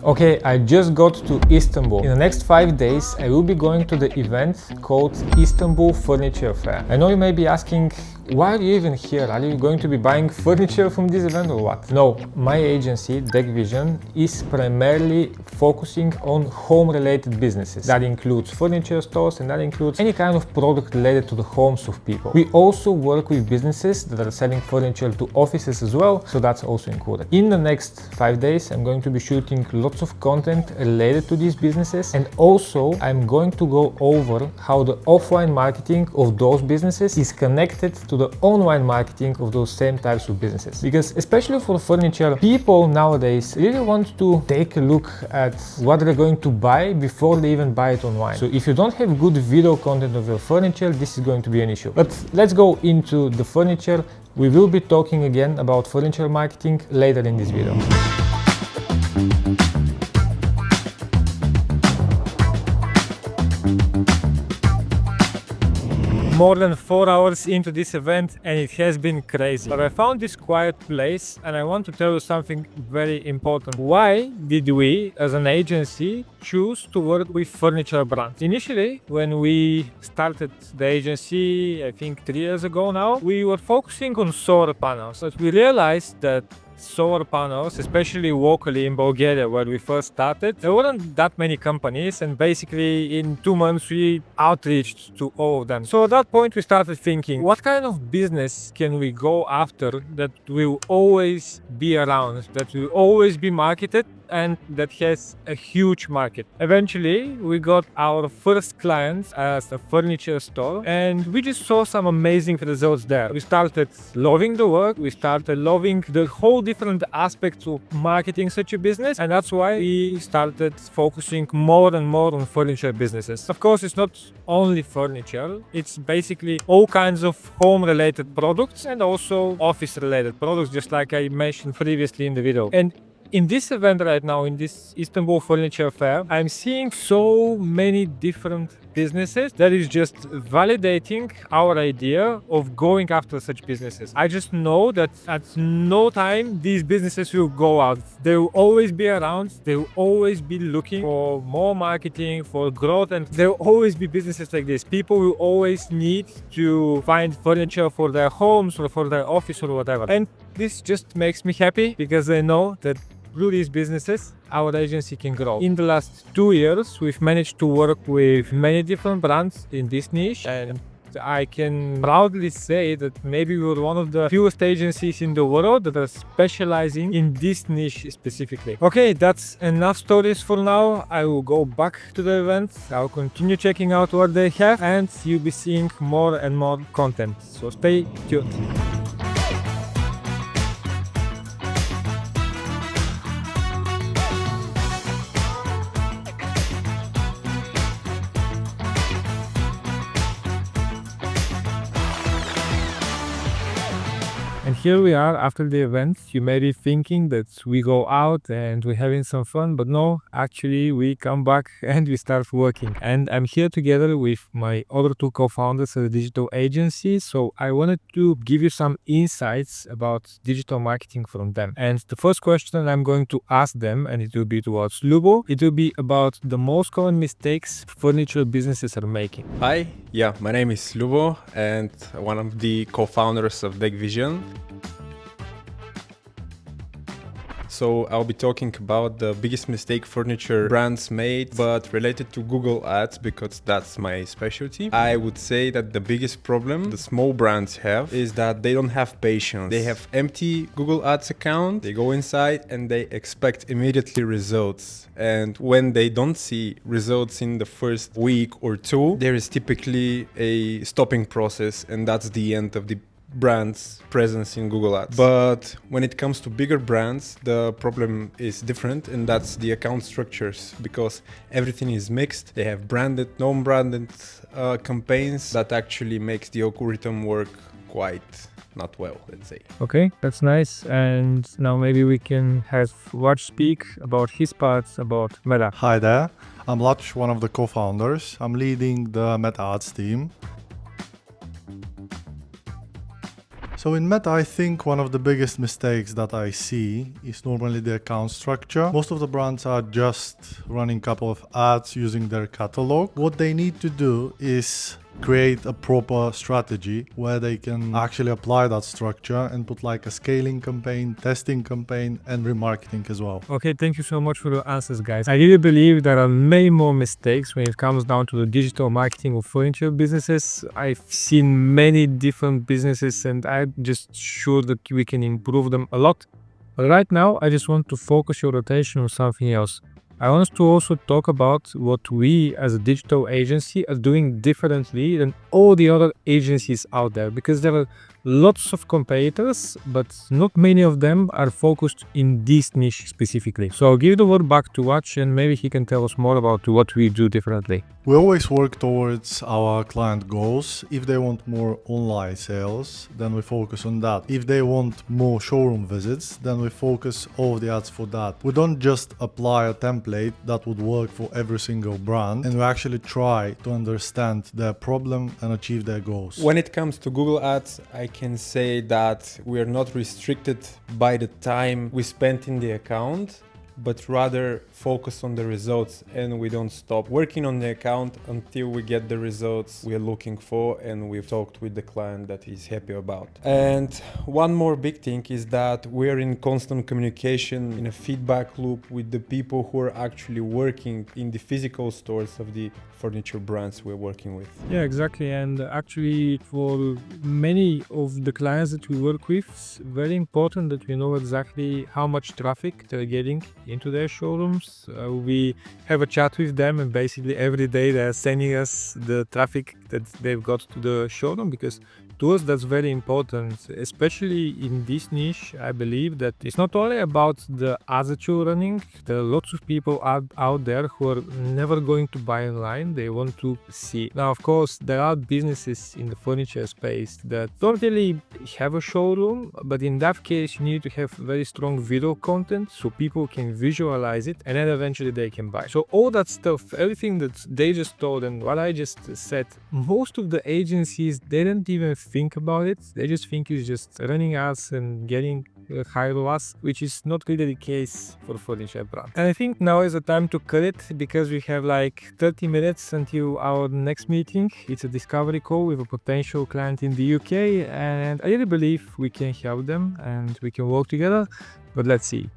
Okay, I just got to Istanbul. In the next 5 days, I will be going to the event called Istanbul Furniture Fair. I know you may be asking, why are you even here? Are you going to be buying furniture from this event or what? No, my agency, DeqVision, is primarily focusing on home-related businesses. That includes furniture stores and that includes any kind of product related to the homes of people. We also work with businesses that are selling furniture to offices as well, so that's also included. In the next 5 days, I'm going to be shooting lots of content related to these businesses, and also I'm going to go over how the offline marketing of those businesses is connected to the online marketing of those same types of businesses. Because especially for furniture, people nowadays really want to take a look at what they're going to buy before they even buy it online. So if you don't have good video content of your furniture, this is going to be an issue. But let's go into the furniture. We will be talking again about furniture marketing later in this video. More than 4 hours into this event and it has been crazy. But I found this quiet place and I want to tell you something very important. Why did we as an agency choose to work with furniture brands? Initially, when we started the agency, I think 3 years ago now, we were focusing on solar panels. But we realized that solar panels, especially locally in Bulgaria where we first started, there weren't that many companies, and basically in 2 months we outreached to all of them. So at that point we started thinking, what kind of business can we go after that will always be around, that will always be marketed, and that has a huge market. Eventually, we got our first clients as a furniture store and we just saw some amazing results there. We started loving the work, we started loving the whole different aspects of marketing such a business, and that's why we started focusing more and more on furniture businesses. Of course, it's not only furniture, it's basically all kinds of home-related products and also office-related products, just like I mentioned previously in the video. And in this event right now, in this Istanbul Furniture Fair, I'm seeing so many different businesses that is just validating our idea of going after such businesses. I just know that at no time these businesses will go out. They will always be around, they will always be looking for more marketing, for growth, and there will always be businesses like this. People will always need to find furniture for their homes or for their office or whatever. And this just makes me happy because I know that through these businesses, our agency can grow. In the last 2 years, we've managed to work with many different brands in this niche, and I can proudly say that maybe we're one of the fewest agencies in the world that are specializing in this niche specifically. Okay, that's enough stories for now. I will go back to the event. I'll continue checking out what they have, and you'll be seeing more and more content. So stay tuned. And here we are after the event. You may be thinking that we go out and we're having some fun, but no, actually we come back and we start working. And I'm here together with my other 2 co-founders of the digital agency. So I wanted to give you some insights about digital marketing from them. And the first question I'm going to ask them, and it will be towards Lubo, it will be about the most common mistakes furniture businesses are making. Hi, my name is Lubo and one of the co-founders of DeqVision. So I'll be talking about the biggest mistake furniture brands made, but related to Google Ads because that's my specialty. I would say that the biggest problem the small brands have is that they don't have patience. They have empty Google Ads account, they go inside and they expect immediately results. And when they don't see results in the first week or 2, there is typically a stopping process, and that's the end of the brand's presence in Google Ads. But when it comes to bigger brands, the problem is different, and that's the account structures, because everything is mixed. They have branded, non-branded campaigns that actually makes the algorithm work quite not well, let's say. Okay, that's nice. And now maybe we can have Watch speak about his parts about Meta. Hi there, I'm Lach, one of the co-founders. I'm leading the Meta Ads team. So in Meta, I think one of the biggest mistakes that I see is normally the account structure. Most of the brands are just running a couple of ads using their catalog. What they need to do is create a proper strategy where they can actually apply that structure and put like a scaling campaign, testing campaign, and remarketing as well. Okay, thank you so much for your answers, guys. I really believe there are many more mistakes when it comes down to the digital marketing of furniture businesses. I've seen many different businesses and I'm just sure that we can improve them a lot. But right now, I just want to focus your attention on something else. I want us to also talk about what we as a digital agency are doing differently than all the other agencies out there, because there are lots of competitors, but not many of them are focused in this niche specifically. So I'll give the word back to Watch and maybe he can tell us more about what we do differently. We always work towards our client goals. If they want more online sales, then we focus on that. If they want more showroom visits, then we focus all the ads for that. We don't just apply a template that would work for every single brand, and we actually try to understand their problem and achieve their goals. When it comes to Google Ads, I can say that we are not restricted by the time we spent in the account, but rather focus on the results, and we don't stop working on the account until we get the results we're looking for and we've talked with the client that he's happy about. And one more big thing is that we're in constant communication, in a feedback loop with the people who are actually working in the physical stores of the furniture brands we're working with. Yeah, exactly. And actually, for many of the clients that we work with, it's very important that we know exactly how much traffic they're getting into their showrooms. We have a chat with them, and basically every day they're sending us the traffic that they've got to the showroom, because to us that's very important, especially in this niche. I believe that it's not only about the ads that you're running. There are lots of people out there who are never going to buy online. They want to see. Now, of course, there are businesses in the furniture space that don't really have a showroom, but in that case you need to have very strong video content so people can visualize it and then eventually they can buy. So all that stuff, everything that they just told and what I just said, most of the agencies, they don't even think about it. They just think it's just running ads and getting high ROAS, which is not really the case for furniture brand. And I think now is the time to cut it, because we have like 30 minutes until our next meeting. It's a discovery call with a potential client in the UK, and I really believe we can help them and we can work together, but let's see.